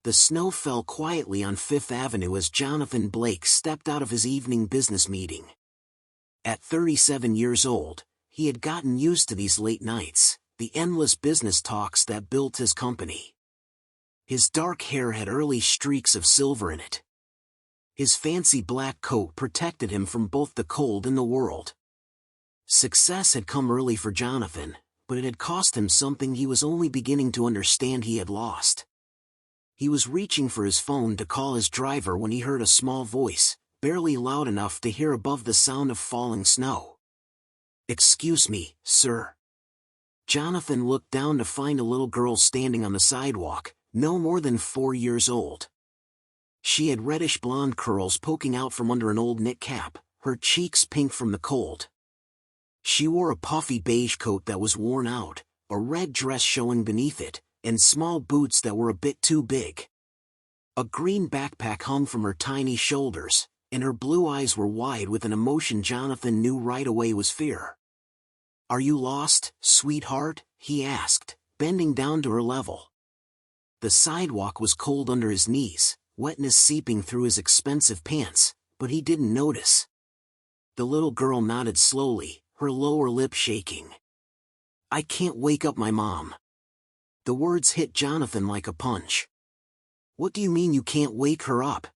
The snow fell quietly on Fifth Avenue as Jonathan Blake stepped out of his evening business meeting. At 37 years old, he had gotten used to these late nights, the endless business talks that built his company. His dark hair had early streaks of silver in it. His fancy black coat protected him from both the cold and the world. Success had come early for Jonathan, but it had cost him something he was only beginning to understand he had lost. He was reaching for his phone to call his driver when he heard a small voice, barely loud enough to hear above the sound of falling snow. "Excuse me, sir." Jonathan looked down to find a little girl standing on the sidewalk, no more than 4 years old. She had reddish blonde curls poking out from under an old knit cap, her cheeks pink from the cold. She wore a puffy beige coat that was worn out, a red dress showing beneath it, and small boots that were a bit too big. A green backpack hung from her tiny shoulders, and her blue eyes were wide with an emotion Jonathan knew right away was fear. "Are you lost, sweetheart?" he asked, bending down to her level. The sidewalk was cold under his knees, wetness seeping through his expensive pants, but he didn't notice. The little girl nodded slowly, her lower lip shaking. "I can't wake up my mom." The words hit Jonathan like a punch. "What do you mean you can't wake her up?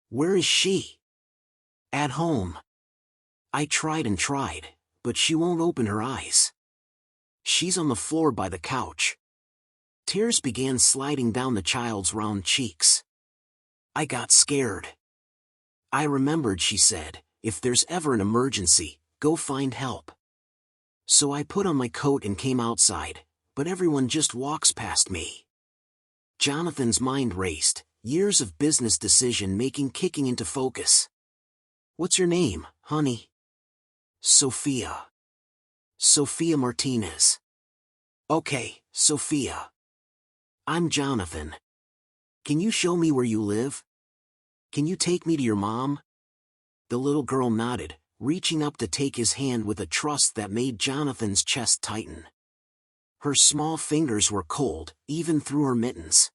Where is she?" "At home. I tried and tried, but she won't open her eyes. She's on the floor by the couch." Tears began sliding down the child's round cheeks. "I got scared. I remembered," she said, "if there's ever an emergency, go find help. So I put on my coat and came outside, but everyone just walks past me." Jonathan's mind raced, years of business decision-making kicking into focus. "What's your name, honey?" "Sophia. Sophia Martinez." "Okay, Sophia. I'm Jonathan. Can you show me where you live? Can you take me to your mom?" The little girl nodded, reaching up to take his hand with a trust that made Jonathan's chest tighten. Her small fingers were cold, even through her mittens.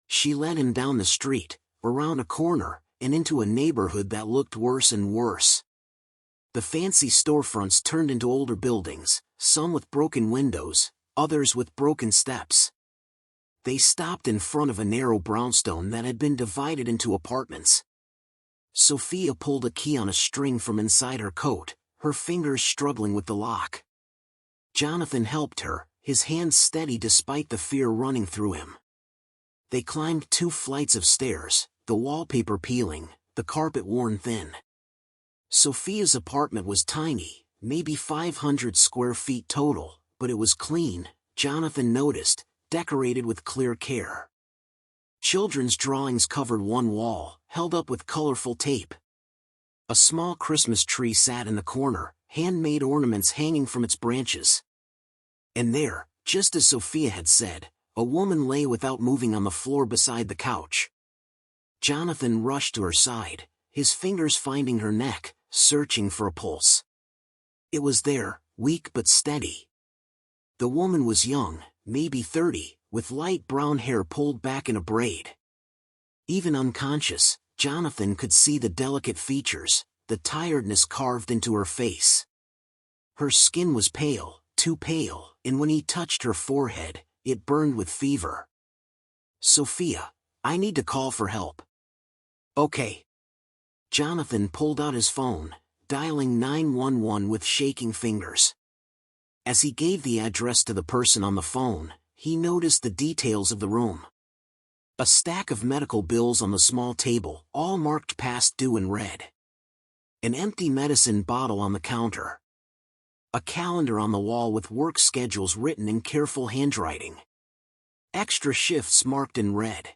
She led him down the street, around a corner, and into a neighborhood that looked worse and worse. The fancy storefronts turned into older buildings, some with broken windows, others with broken steps. They stopped in front of a narrow brownstone that had been divided into apartments. Sophia pulled a key on a string from inside her coat, her fingers struggling with the lock. Jonathan helped her, his hands steady despite the fear running through him. They climbed 2 flights of stairs, the wallpaper peeling, the carpet worn thin. Sophia's apartment was tiny, maybe 500 square feet total, but it was clean, Jonathan noticed, decorated with clear care. Children's drawings covered one wall, held up with colorful tape. A small Christmas tree sat in the corner, handmade ornaments hanging from its branches. And there, just as Sophia had said, a woman lay without moving on the floor beside the couch. Jonathan rushed to her side, his fingers finding her neck, searching for a pulse. It was there, weak but steady. The woman was young, maybe 30, with light brown hair pulled back in a braid. Even unconscious, Jonathan could see the delicate features, the tiredness carved into her face. Her skin was pale, too pale, and when he touched her forehead, it burned with fever. "Sophia, I need to call for help." "Okay." Jonathan pulled out his phone, dialing 911 with shaking fingers. As he gave the address to the person on the phone, he noticed the details of the room. A stack of medical bills on the small table, all marked past due in red. An empty medicine bottle on the counter. A calendar on the wall with work schedules written in careful handwriting. Extra shifts marked in red.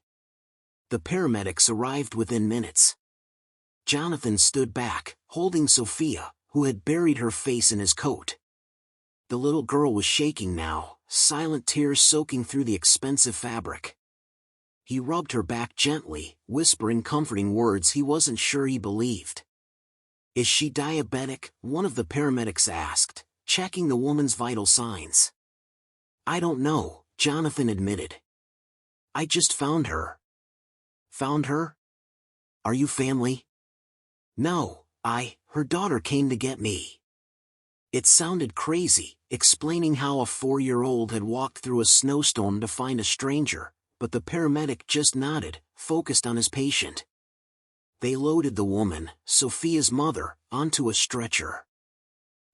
The paramedics arrived within minutes. Jonathan stood back, holding Sophia, who had buried her face in his coat. The little girl was shaking now, silent tears soaking through the expensive fabric. He rubbed her back gently, whispering comforting words he wasn't sure he believed. "Is she diabetic?" one of the paramedics asked, checking the woman's vital signs. "I don't know," Jonathan admitted. I just found her. Found her? Are you family? No, her daughter came to get me. It sounded crazy, explaining how a 4-year-old had walked through a snowstorm to find a stranger, but the paramedic just nodded, focused on his patient. They loaded the woman, Sophia's mother, onto a stretcher.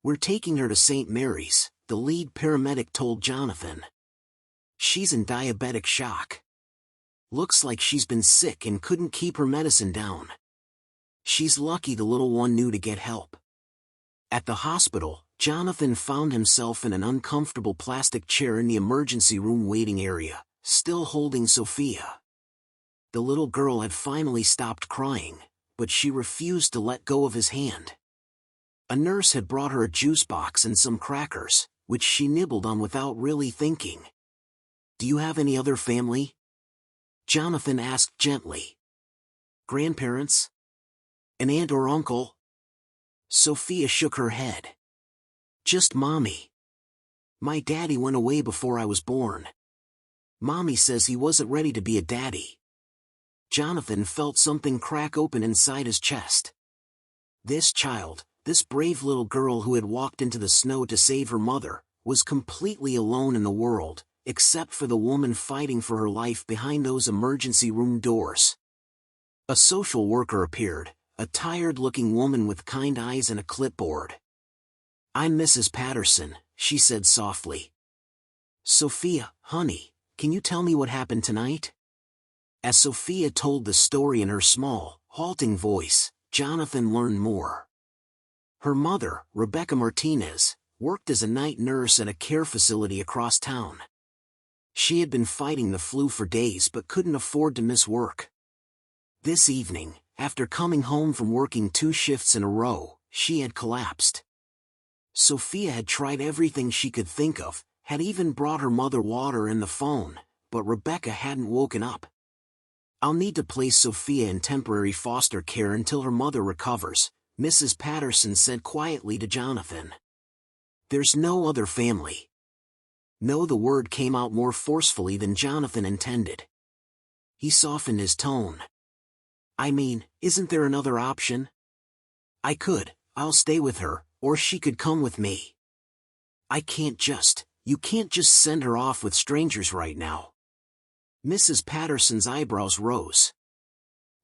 We're taking her to St. Mary's, the lead paramedic told Jonathan. She's in diabetic shock. Looks like she's been sick and couldn't keep her medicine down. She's lucky the little one knew to get help. At the hospital, Jonathan found himself in an uncomfortable plastic chair in the emergency room waiting area, still holding Sophia. The little girl had finally stopped crying, but she refused to let go of his hand. A nurse had brought her a juice box and some crackers, which she nibbled on without really thinking. Do you have any other family? Jonathan asked gently. Grandparents? An aunt or uncle? Sophia shook her head. Just Mommy. My daddy went away before I was born. Mommy says he wasn't ready to be a daddy. Jonathan felt something crack open inside his chest. This child, this brave little girl who had walked into the snow to save her mother, was completely alone in the world, except for the woman fighting for her life behind those emergency room doors. A social worker appeared, a tired-looking woman with kind eyes and a clipboard. I'm Mrs. Patterson, she said softly. Sophia, honey, can you tell me what happened tonight? As Sophia told the story in her small, halting voice, Jonathan learned more. Her mother, Rebecca Martinez, worked as a night nurse at a care facility across town. She had been fighting the flu for days but couldn't afford to miss work. This evening, after coming home from working 2 shifts in a row, she had collapsed. Sophia had tried everything she could think of, had even brought her mother water and the phone, but Rebecca hadn't woken up. I'll need to place Sophia in temporary foster care until her mother recovers, Mrs. Patterson said quietly to Jonathan. There's no other family. No, the word came out more forcefully than Jonathan intended. He softened his tone. I mean, isn't there another option? I'll stay with her, or she could come with me. You can't just send her off with strangers right now. Mrs. Patterson's eyebrows rose.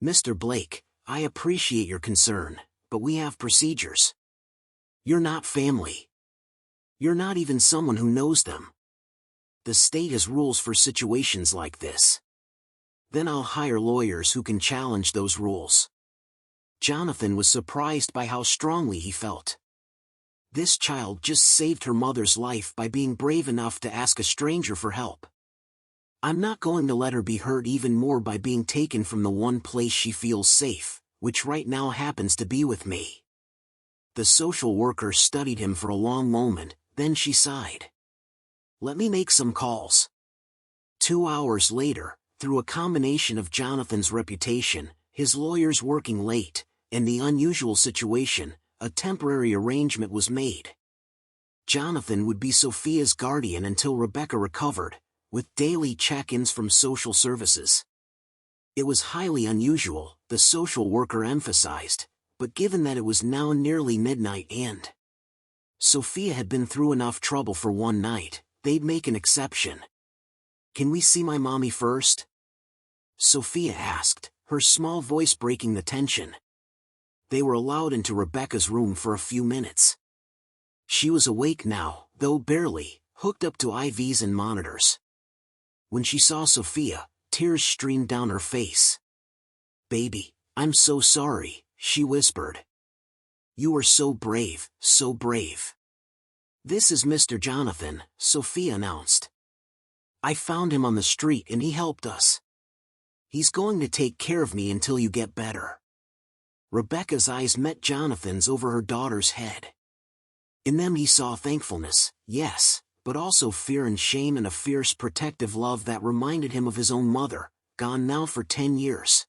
Mr. Blake, I appreciate your concern, but we have procedures. You're not family. You're not even someone who knows them. The state has rules for situations like this. Then I'll hire lawyers who can challenge those rules. Jonathan was surprised by how strongly he felt. This child just saved her mother's life by being brave enough to ask a stranger for help. I'm not going to let her be hurt even more by being taken from the one place she feels safe, which right now happens to be with me. The social worker studied him for a long moment, then she sighed. Let me make some calls. 2 hours later, through a combination of Jonathan's reputation, his lawyers working late, and the unusual situation, a temporary arrangement was made. Jonathan would be Sophia's guardian until Rebecca recovered, with daily check-ins from social services. It was highly unusual, the social worker emphasized, but given that it was now nearly midnight and Sophia had been through enough trouble for one night, they'd make an exception. Can we see my mommy first? Sophia asked, her small voice breaking the tension. They were allowed into Rebecca's room for a few minutes. She was awake now, though barely, hooked up to IVs and monitors. When she saw Sophia, tears streamed down her face. Baby, I'm so sorry, she whispered. You were so brave, so brave. This is Mr. Jonathan, Sophia announced. I found him on the street and he helped us. He's going to take care of me until you get better. Rebecca's eyes met Jonathan's over her daughter's head. In them he saw thankfulness, yes, but also fear and shame and a fierce protective love that reminded him of his own mother, gone now for 10 years.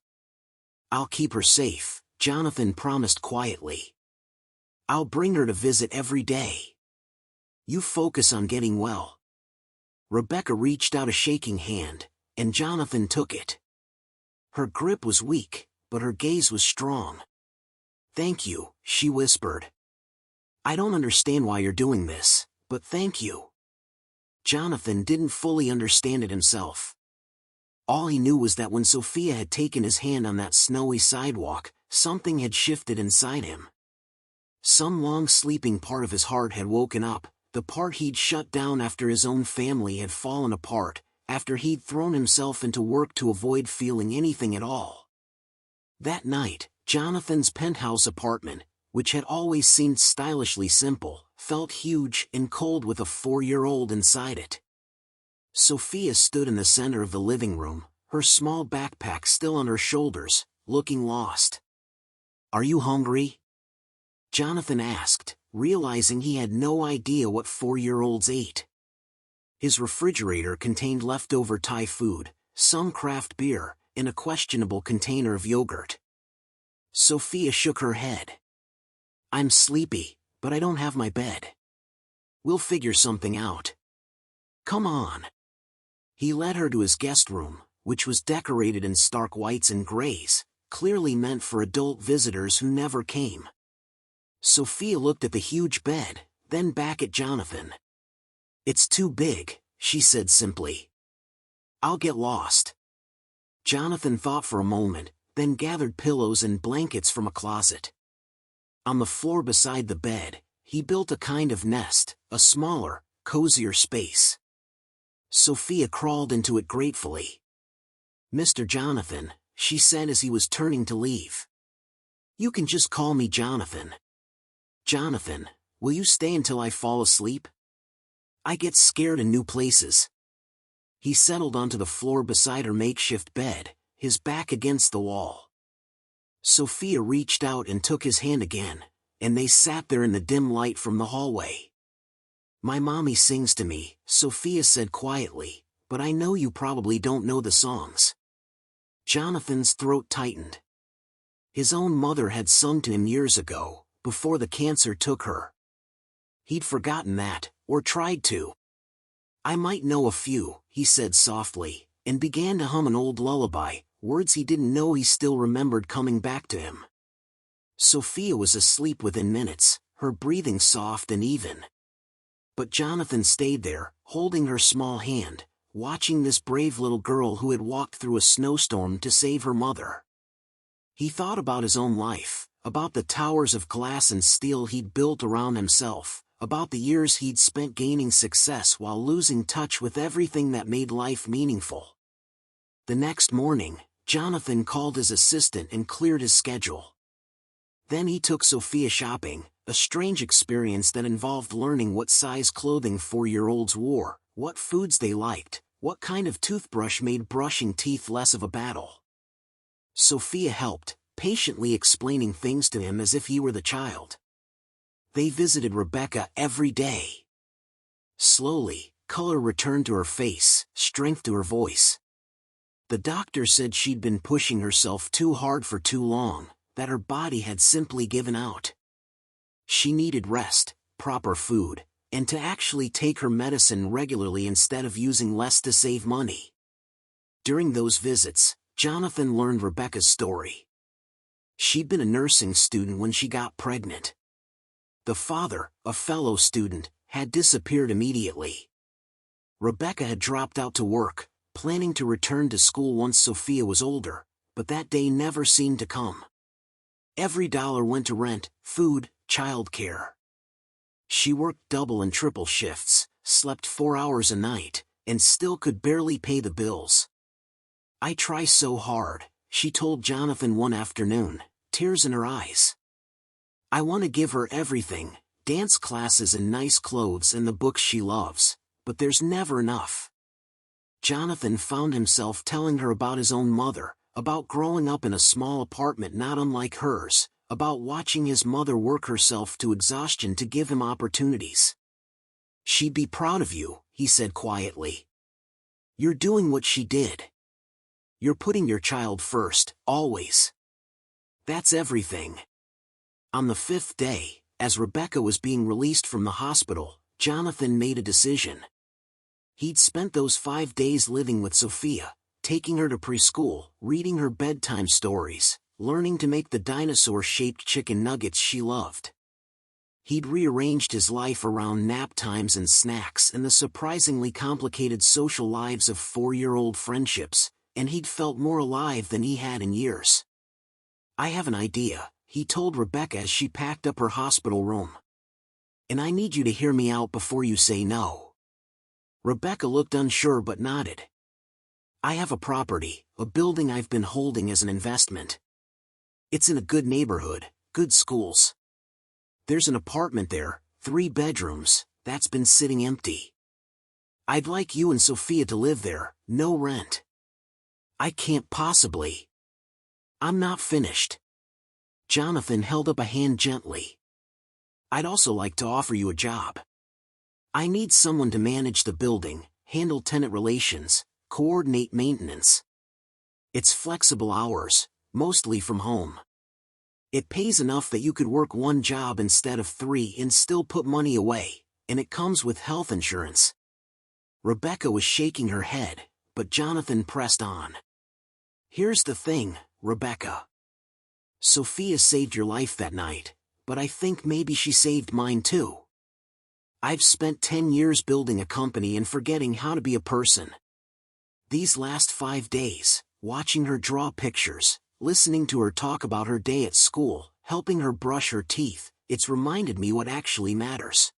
I'll keep her safe, Jonathan promised quietly. I'll bring her to visit every day. You focus on getting well. Rebecca reached out a shaking hand, and Jonathan took it. Her grip was weak, but her gaze was strong. "Thank you," she whispered. "I don't understand why you're doing this, but thank you." Jonathan didn't fully understand it himself. All he knew was that when Sophia had taken his hand on that snowy sidewalk, something had shifted inside him. Some long-sleeping part of his heart had woken up, the part he'd shut down after his own family had fallen apart, after he'd thrown himself into work to avoid feeling anything at all. That night, Jonathan's penthouse apartment, which had always seemed stylishly simple, felt huge and cold with a 4-year-old inside it. Sophia stood in the center of the living room, her small backpack still on her shoulders, looking lost. "Are you hungry?" Jonathan asked, realizing he had no idea what 4-year-olds ate. His refrigerator contained leftover Thai food, some craft beer, and a questionable container of yogurt. Sophia shook her head. "I'm sleepy, but I don't have my bed. We'll figure something out. Come on." He led her to his guest room, which was decorated in stark whites and grays, clearly meant for adult visitors who never came. Sophia looked at the huge bed, then back at Jonathan. "It's too big," she said simply. "I'll get lost." Jonathan thought for a moment, then gathered pillows and blankets from a closet. On the floor beside the bed, he built a kind of nest, a smaller, cozier space. Sophia crawled into it gratefully. "Mr. Jonathan," she said as he was turning to leave. "You can just call me Jonathan." "Jonathan, will you stay until I fall asleep? I get scared in new places." He settled onto the floor beside her makeshift bed, his back against the wall. Sophia reached out and took his hand again, and they sat there in the dim light from the hallway. "My mommy sings to me," Sophia said quietly, "but I know you probably don't know the songs." Jonathan's throat tightened. His own mother had sung to him years ago, before the cancer took her. He'd forgotten that, or tried to. "I might know a few," he said softly, and began to hum an old lullaby, words he didn't know he still remembered coming back to him. Sophia was asleep within minutes, her breathing soft and even. But Jonathan stayed there, holding her small hand, watching this brave little girl who had walked through a snowstorm to save her mother. He thought about his own life, about the towers of glass and steel he'd built around himself, about the years he'd spent gaining success while losing touch with everything that made life meaningful. The next morning, Jonathan called his assistant and cleared his schedule. Then he took Sophia shopping, a strange experience that involved learning what size clothing 4-year-olds wore, what foods they liked, what kind of toothbrush made brushing teeth less of a battle. Sophia helped, patiently explaining things to him as if he were the child. They visited Rebecca every day. Slowly, color returned to her face, strength to her voice. The doctor said she'd been pushing herself too hard for too long, that her body had simply given out. She needed rest, proper food, and to actually take her medicine regularly instead of using less to save money. During those visits, Jonathan learned Rebecca's story. She'd been a nursing student when she got pregnant. The father, a fellow student, had disappeared immediately. Rebecca had dropped out to work, planning to return to school once Sophia was older, but that day never seemed to come. Every dollar went to rent, food, childcare. She worked double and triple shifts, slept 4 hours a night, and still could barely pay the bills. "I try so hard," she told Jonathan one afternoon, tears in her eyes. "I want to give her everything, dance classes and nice clothes and the books she loves, but there's never enough." Jonathan found himself telling her about his own mother, about growing up in a small apartment not unlike hers, about watching his mother work herself to exhaustion to give him opportunities. "She'd be proud of you," he said quietly. "You're doing what she did. You're putting your child first, always. That's everything." On the 5th day, as Rebecca was being released from the hospital, Jonathan made a decision. He'd spent those 5 days living with Sophia, taking her to preschool, reading her bedtime stories, learning to make the dinosaur-shaped chicken nuggets she loved. He'd rearranged his life around nap times and snacks and the surprisingly complicated social lives of 4-year-old friendships, and he'd felt more alive than he had in years. "I have an idea," he told Rebecca as she packed up her hospital room. "And I need you to hear me out before you say no." Rebecca looked unsure but nodded. "I have a property, a building I've been holding as an investment. It's in a good neighborhood, good schools. There's an apartment there, 3 bedrooms, that's been sitting empty. I'd like you and Sophia to live there, no rent." "I can't possibly. I'm not finished." Jonathan held up a hand gently. "I'd also like to offer you a job. I need someone to manage the building, handle tenant relations, coordinate maintenance. It's flexible hours, mostly from home. It pays enough that you could work 1 job instead of 3 and still put money away, and it comes with health insurance." Rebecca was shaking her head, but Jonathan pressed on. "Here's the thing, Rebecca. Sophia saved your life that night, but I think maybe she saved mine too. I've spent 10 years building a company and forgetting how to be a person. These last 5 days, watching her draw pictures, listening to her talk about her day at school, helping her brush her teeth, it's reminded me what actually matters.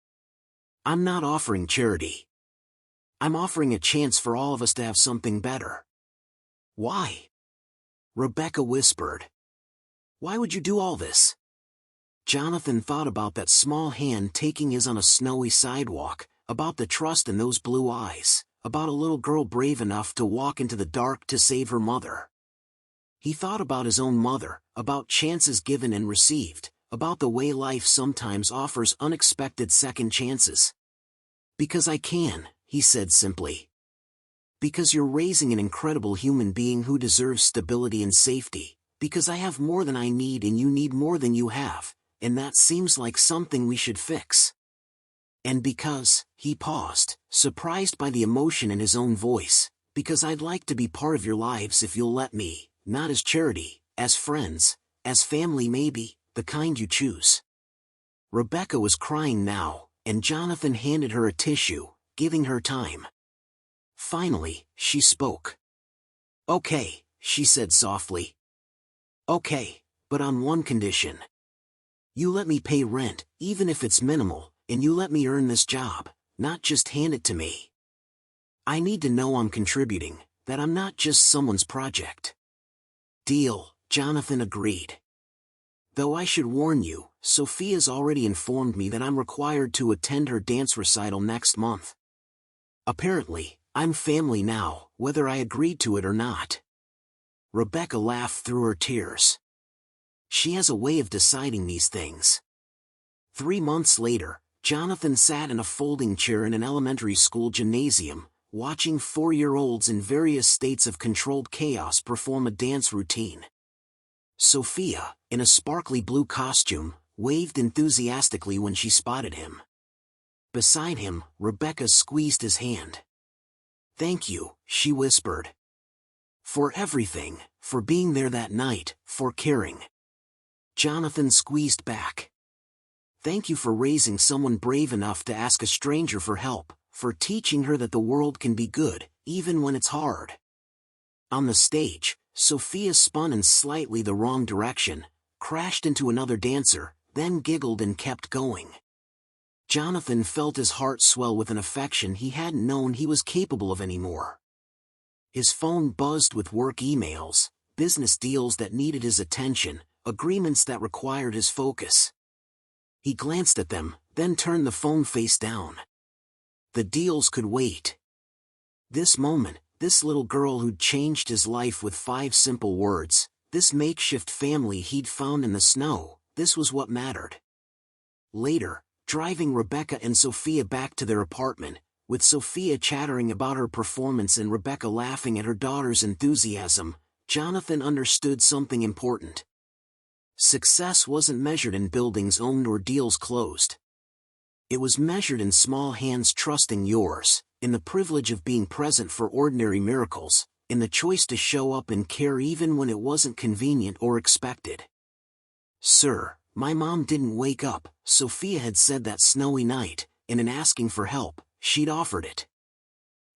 I'm not offering charity. I'm offering a chance for all of us to have something better." "Why?" Rebecca whispered. "Why would you do all this?" Jonathan thought about that small hand taking his on a snowy sidewalk, about the trust in those blue eyes, about a little girl brave enough to walk into the dark to save her mother. He thought about his own mother, about chances given and received, about the way life sometimes offers unexpected second chances. "Because I can," he said simply. "Because you're raising an incredible human being who deserves stability and safety, because I have more than I need and you need more than you have, and that seems like something we should fix. And because," he paused, surprised by the emotion in his own voice, "because I'd like to be part of your lives if you'll let me. Not as charity, as friends, as family maybe, the kind you choose." Rebecca was crying now, and Jonathan handed her a tissue, giving her time. Finally, she spoke. "Okay," she said softly. "Okay, but on one condition. You let me pay rent, even if it's minimal, and you let me earn this job, not just hand it to me. I need to know I'm contributing, that I'm not just someone's project." "Deal," Jonathan agreed. "Though I should warn you, Sophia's already informed me that I'm required to attend her dance recital next month. Apparently, I'm family now, whether I agreed to it or not." Rebecca laughed through her tears. "She has a way of deciding these things." 3 months later, Jonathan sat in a folding chair in an elementary school gymnasium, watching 4-year-olds in various states of controlled chaos perform a dance routine. Sophia, in a sparkly blue costume, waved enthusiastically when she spotted him. Beside him, Rebecca squeezed his hand. "Thank you," she whispered. "For everything, for being there that night, for caring." Jonathan squeezed back. "Thank you for raising someone brave enough to ask a stranger for help, for teaching her that the world can be good, even when it's hard." On the stage, Sophia spun in slightly the wrong direction, crashed into another dancer, then giggled and kept going. Jonathan felt his heart swell with an affection he hadn't known he was capable of anymore. His phone buzzed with work emails, business deals that needed his attention, agreements that required his focus. He glanced at them, then turned the phone face down. The deals could wait. This moment, this little girl who'd changed his life with 5 simple words, this makeshift family he'd found in the snow, this was what mattered. Later, driving Rebecca and Sophia back to their apartment, with Sophia chattering about her performance and Rebecca laughing at her daughter's enthusiasm, Jonathan understood something important. Success wasn't measured in buildings owned or deals closed. It was measured in small hands trusting yours, in the privilege of being present for ordinary miracles, and the choice to show up and care even when it wasn't convenient or expected. "Sir, my mom didn't wake up," Sophia had said that snowy night, and in asking for help, she'd offered it.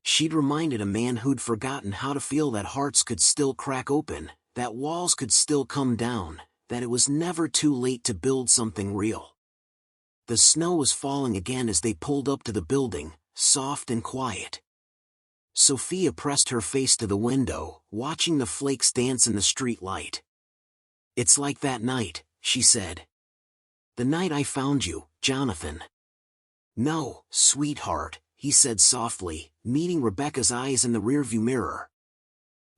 She'd reminded a man who'd forgotten how to feel that hearts could still crack open, that walls could still come down, that it was never too late to build something real. The snow was falling again as they pulled up to the building, soft and quiet. Sophia pressed her face to the window, watching the flakes dance in the street light. "It's like that night," she said. "The night I found you, Jonathan." "No, sweetheart," he said softly, meeting Rebecca's eyes in the rearview mirror.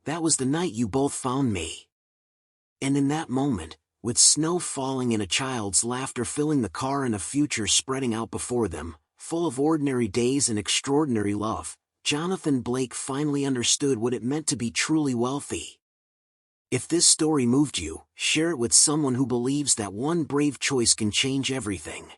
"That was the night you both found me." And in that moment, with snow falling and a child's laughter filling the car and a future spreading out before them, full of ordinary days and extraordinary love, Jonathan Blake finally understood what it meant to be truly wealthy. If this story moved you, share it with someone who believes that one brave choice can change everything.